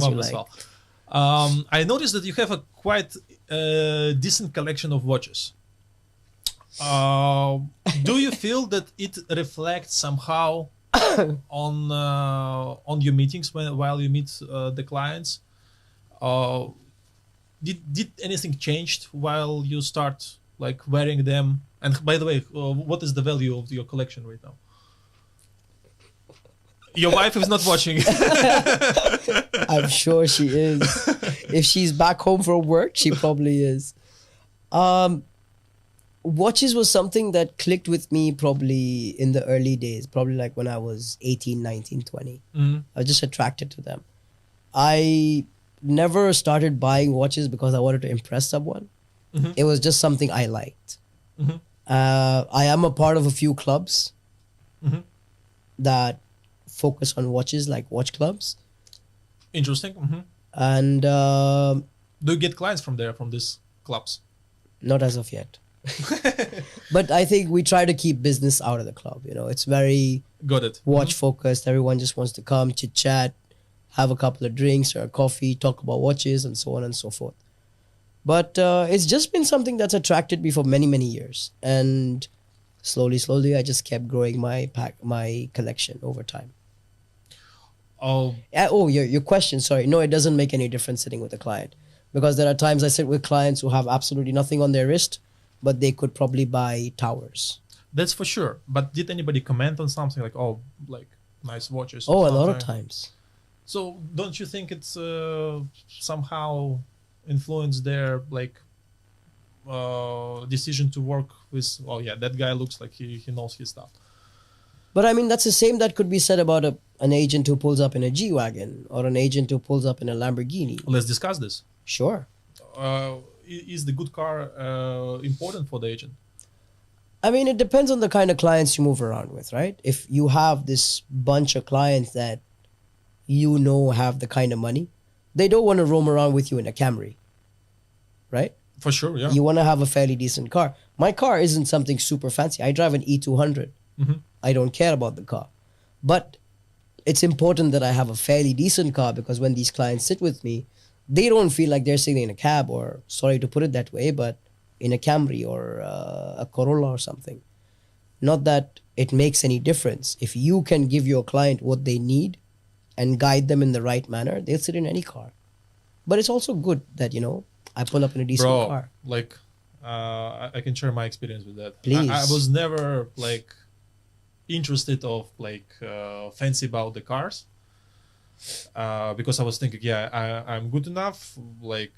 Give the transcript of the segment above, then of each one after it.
you Love as like. well. I noticed that you have a quite decent collection of watches. Do you feel that it reflects somehow on your meetings while you meet the clients? Uh, did anything changed while you start like wearing them? And by the way, what is the value of your collection right now? Your wife is not watching. I'm sure she is. If she's back home from work, she probably is. Watches was something that clicked with me probably in the early days, probably like when I was 18, 19, 20. Mhm. I was just attracted to them. I never started buying watches because I wanted to impress someone. Mhm. It was just something I liked. Mhm. I am a part of a few clubs Mhm. that focus on watches, like watch clubs. Interesting. Mhm. And Do you get clients from there, from these clubs? not as of yet. But I think we try to keep business out of the club. You know, it's very Got it. watch focused. Everyone just wants to come, chit chat, have a couple of drinks or a coffee, talk about watches and so on and so forth. But it's just been something that's attracted me for many, many years. And slowly, I just kept growing my collection over time. Oh, Oh, your question, sorry. No, it doesn't make any difference sitting with a client. Because there are times I sit with clients who have absolutely nothing on their wrist, but they could probably buy towers. that's for sure. But did anybody comment on something like, "Oh, like nice watches"? Oh, or a lot of something? times. So don't you think it's somehow influenced their like decision to work with? Oh yeah, that guy looks like he knows his stuff. But I mean, that's the same that could be said about an agent who pulls up in a G-Wagon or an agent who pulls up in a Lamborghini. Let's discuss this. Sure. Is the good car important for the agent? I mean, it depends on the kind of clients you move around with, right? If you have this bunch of clients that you know have the kind of money, they don't want to roam around with you in a Camry, right? For sure, yeah. You want to have a fairly decent car. My car isn't something super fancy. I drive an E200. Mhm. I don't care about the car. But it's important that I have a fairly decent car because when these clients sit with me, they don't feel like they're sitting in a cab or, sorry to put it that way, but in a Camry or a Corolla or something. Not that it makes any difference. If you can give your client what they need and guide them in the right manner, they'll sit in any car. But it's also good that, you know, I pull up in a decent Bro, car. like I can share my experience with that. Please. I was never like interested of like fancy about the cars because I was thinking, yeah, I'm good enough. Like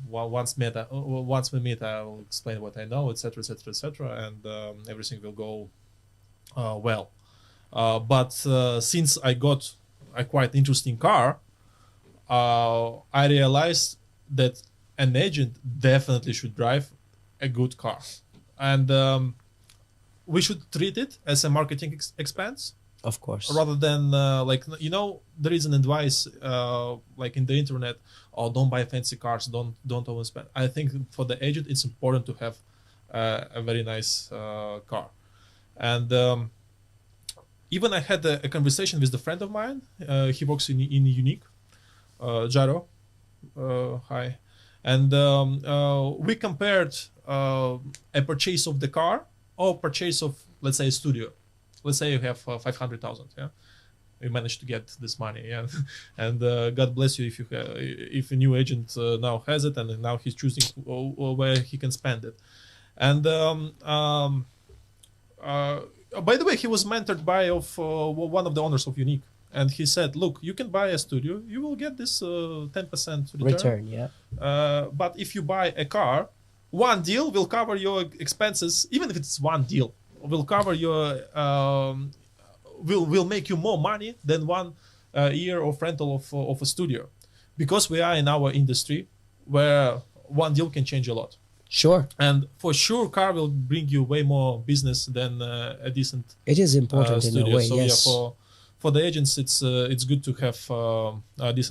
once we meet, I'll explain what I know, etc., etc., etc., and everything will go well. But since I got a quite interesting car, I realized that an agent definitely should drive a good car, and we should treat it as a marketing expense Of course. rather than like, you know, there is an advice like in the internet, oh, don't buy fancy cars, don't overspend. I think for the agent it's important to have a very nice car. And even I had a conversation with a friend of mine. He works in Unique, Jaro. Hi. And we compared a purchase of the car or purchase of, let's say, a studio. Let's say you have 500,000. Yeah, you managed to get this money. Yeah, and God bless you if a new agent now has it, and now he's choosing where he can spend it. And by the way, he was mentored by one of the owners of Unique. And he said, look, you can buy a studio, you will get this 10% return. Yeah. But if you buy a car, one deal will cover your expenses, even if it's one deal, will cover your, will make you more money than 1 year of rental of a studio. Because we are in our industry where one deal can change a lot. Sure. And for sure, car will bring you way more business than a decent It is important in studio. a way, So yes. yeah, for the agents, it's good to have a decent